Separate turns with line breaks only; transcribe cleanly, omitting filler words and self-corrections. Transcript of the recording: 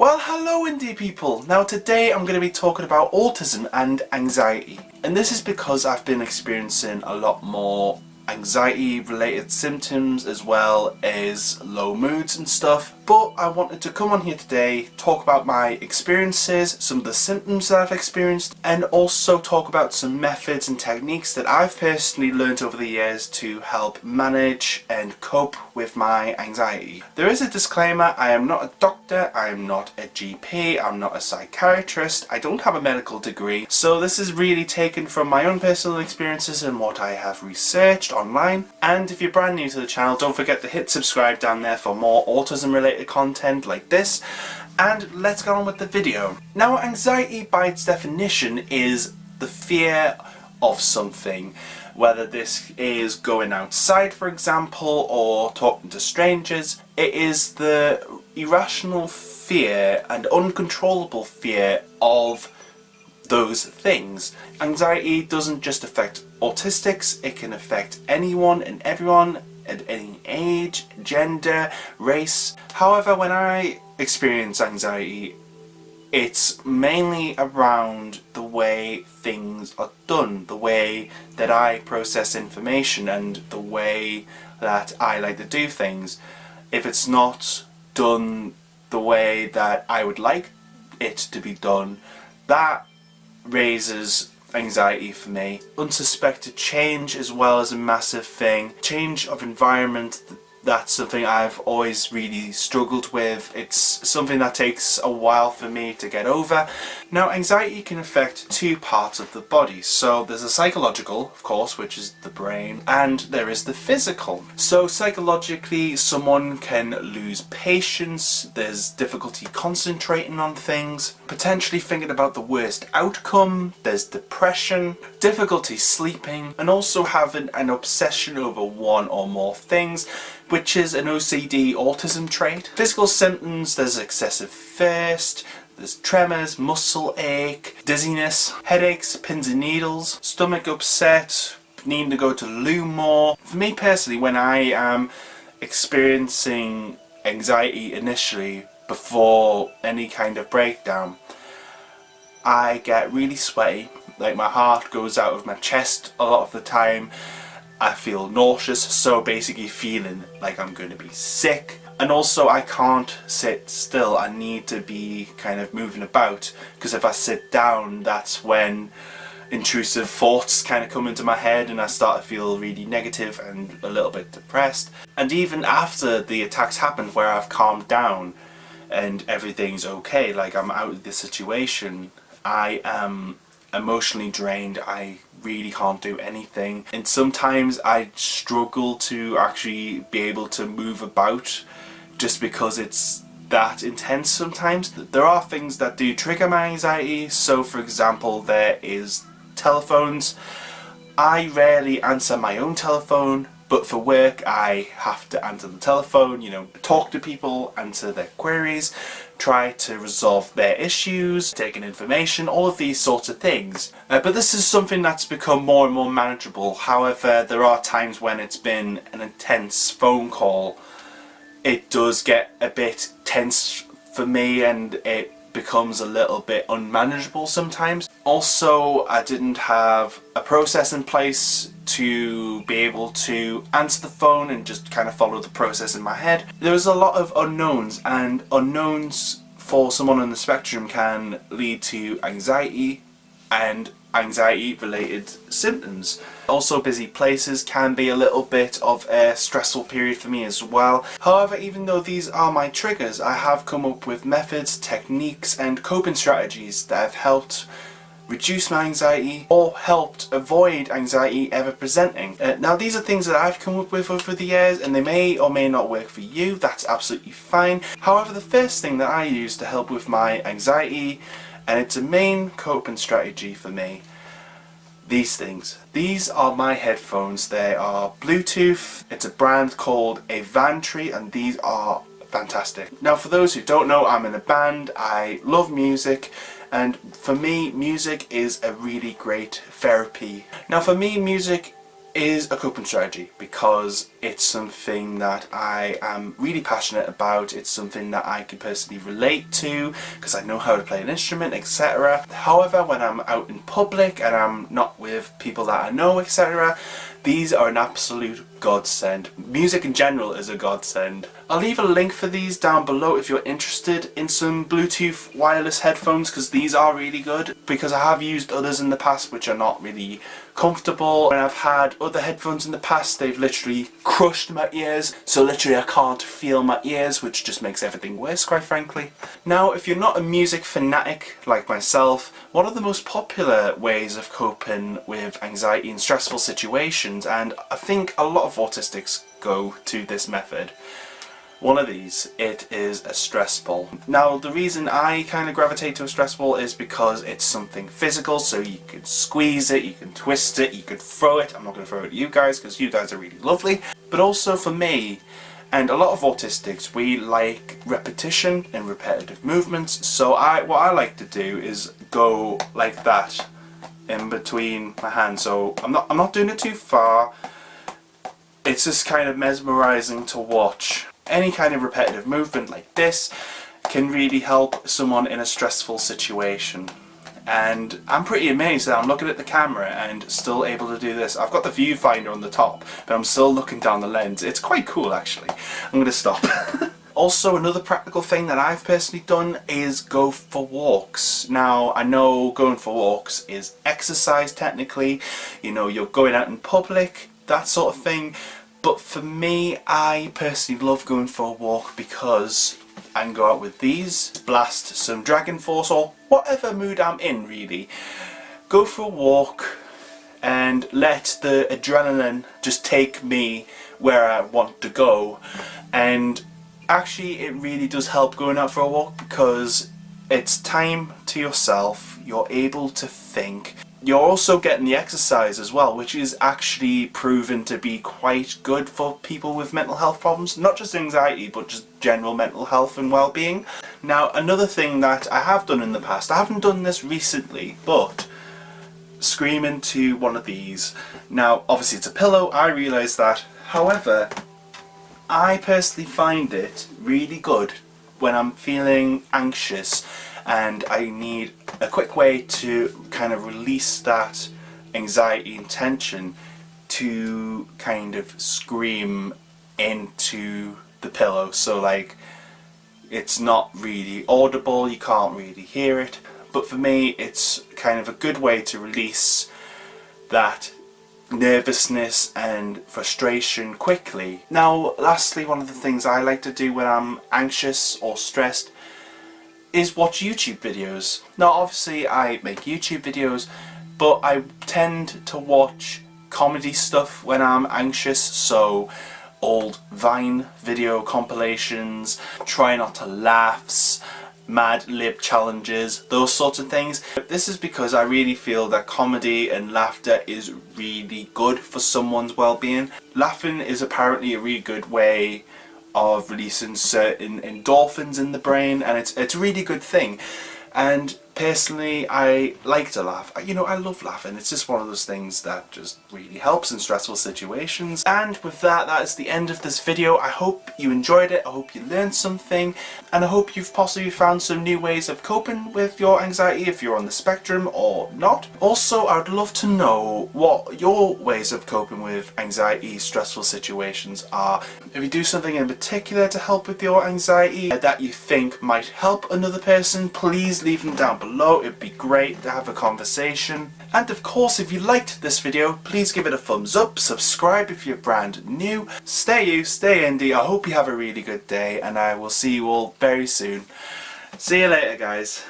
Well, hello indie people! Now today I'm going to be talking about autism and anxiety. And this is because I've been experiencing a lot more anxiety related symptoms as well as low moods and stuff. But I wanted to come on here today, talk about my experiences, some of the symptoms that I've experienced, and also talk about some methods and techniques that I've personally learned over the years to help manage and cope with my anxiety. There is a disclaimer: I am not a doctor, I am not a GP, I'm not a psychiatrist, I don't have a medical degree, so this is really taken from my own personal experiences and what I have researched online. And if you're brand new to the channel, don't forget to hit subscribe down there for more autism related content like this. And let's get on with the video. Now, anxiety by its definition is the fear of something, whether this is going outside for example or talking to strangers. It is the irrational fear and uncontrollable fear of those things. Anxiety doesn't just affect autistics, it can affect anyone and everyone at any age, gender, race. However, when I experience anxiety, it's mainly around the way things are done, the way that I process information and the way that I like to do things. If it's not done the way that I would like it to be done, that raises anxiety for me. Unsuspected change as well is a massive thing. Change of environment, that's something I've always really struggled with. It's something that takes a while for me to get over. Now, anxiety can affect two parts of the body. So there's a psychological, of course, which is the brain, and there is the physical. So psychologically, someone can lose patience, there's difficulty concentrating on things, potentially thinking about the worst outcome, there's depression, difficulty sleeping, and also having an obsession over one or more things, which is an OCD autism trait. Physical symptoms: there's excessive thirst, there's tremors, muscle ache, dizziness, headaches, pins and needles, stomach upset, needing to go to loo more. For me personally, when I am experiencing anxiety initially, before any kind of breakdown, I get really sweaty, like my heart goes out of my chest a lot of the time. I feel nauseous, so basically feeling like I'm going to be sick. And also I can't sit still, I need to be kind of moving about, because if I sit down, that's when intrusive thoughts kind of come into my head and I start to feel really negative and a little bit depressed. And even after the attacks happened, where I've calmed down and everything's okay, like I'm out of the situation, I am emotionally drained, I really can't do anything, and sometimes I struggle to actually be able to move about just because it's that intense sometimes. There are things that do trigger my anxiety. So for example, there is telephones. I rarely answer my own telephone, but for work I have to answer the telephone, you know, talk to people, answer their queries, try to resolve their issues, take in information, all of these sorts of things. But this is something that's become more and more manageable. However, there are times when it's been an intense phone call. It does get a bit tense for me and it becomes a little bit unmanageable sometimes. Also, I didn't have a process in place to be able to answer the phone and just kind of follow the process in my head. There was a lot of unknowns, and unknowns for someone on the spectrum can lead to anxiety and anxiety related symptoms. Also, busy places can be a little bit of a stressful period for me as well. However, even though these are my triggers, I have come up with methods, techniques and coping strategies that have helped reduce my anxiety or helped avoid anxiety ever presenting. Now, these are things that I've come up with over the years, and they may or may not work for you. That's absolutely fine. However, the first thing that I use to help with my anxiety, and it's a main coping strategy for me, these things. These are my headphones. They are Bluetooth. It's a brand called Enquiries, and these are fantastic. Now, for those who don't know, I'm in a band. I love music, and for me, music is a really great therapy. Now, for me, music is a coping strategy because It's something that I am really passionate about. It's something that I can personally relate to because I know how to play an instrument, etc. However, when I'm out in public and I'm not with people that I know, etc., these are an absolute godsend. Music in general is a godsend. I'll leave a link for these down below if you're interested in some Bluetooth wireless headphones, because these are really good, because I have used others in the past which are not really comfortable. When I've had other headphones in the past, they've literally crushed my ears, so literally I can't feel my ears, which just makes everything worse, quite frankly. Now, if you're not a music fanatic like myself, one of the most popular ways of coping with anxiety in stressful situations, and I think a lot of autistics go to this method, one of these, it is a stress ball. Now, the reason I kind of gravitate to a stress ball is because it's something physical, so you can squeeze it, you can twist it, you can throw it. I'm not going to throw it at you guys because you guys are really lovely. But also for me, and a lot of autistics, we like repetition and repetitive movements. So what I like to do is go like that in between my hands. So I'm not doing it too far. It's just kind of mesmerizing to watch. Any kind of repetitive movement like this can really help someone in a stressful situation. And I'm pretty amazed that I'm looking at the camera and still able to do this. I've got the viewfinder on the top, but I'm still looking down the lens. It's quite cool, actually. I'm going to stop. Also, another practical thing that I've personally done is go for walks. Now, I know going for walks is exercise technically. You know, you're going out in public, that sort of thing. But for me, I personally love going for a walk because I can go out with these, blast some Dragon Force, or whatever mood I'm in really. Go for a walk and let the adrenaline just take me where I want to go. And actually it really does help going out for a walk because it's time to yourself, you're able to think. You're also getting the exercise as well, which is actually proven to be quite good for people with mental health problems. Not just anxiety, but just general mental health and well-being. Now, another thing that I have done in the past, I haven't done this recently, but scream into one of these. Now, obviously it's a pillow, I realise that. However, I personally find it really good when I'm feeling anxious and I need a quick way to kind of release that anxiety and tension, to kind of scream into the pillow. So like, it's not really audible, you can't really hear it, but for me it's kind of a good way to release that nervousness and frustration quickly. Now, lastly, one of the things I like to do when I'm anxious or stressed is watch YouTube videos. Now, obviously I make YouTube videos, but I tend to watch comedy stuff when I'm anxious, so old Vine video compilations, try not to laughs, Mad Lib challenges, those sorts of things. This is because I really feel that comedy and laughter is really good for someone's well-being. Laughing is apparently a really good way of releasing certain endorphins in the brain, and it's a really good thing. And personally, I like to laugh. You know, I love laughing. It's just one of those things that just really helps in stressful situations. And with that, that is the end of this video. I hope you enjoyed it. I hope you learned something. And I hope you've possibly found some new ways of coping with your anxiety if you're on the spectrum or not. Also, I would love to know what your ways of coping with anxiety, stressful situations are. If you do something in particular to help with your anxiety that you think might help another person, please leave them down below. It'd be great to have a conversation. And of course, if you liked this video, please give it a thumbs up, subscribe if you're brand new. Stay you, stay indie. I hope you have a really good day, and I will see you all very soon. See you later, guys.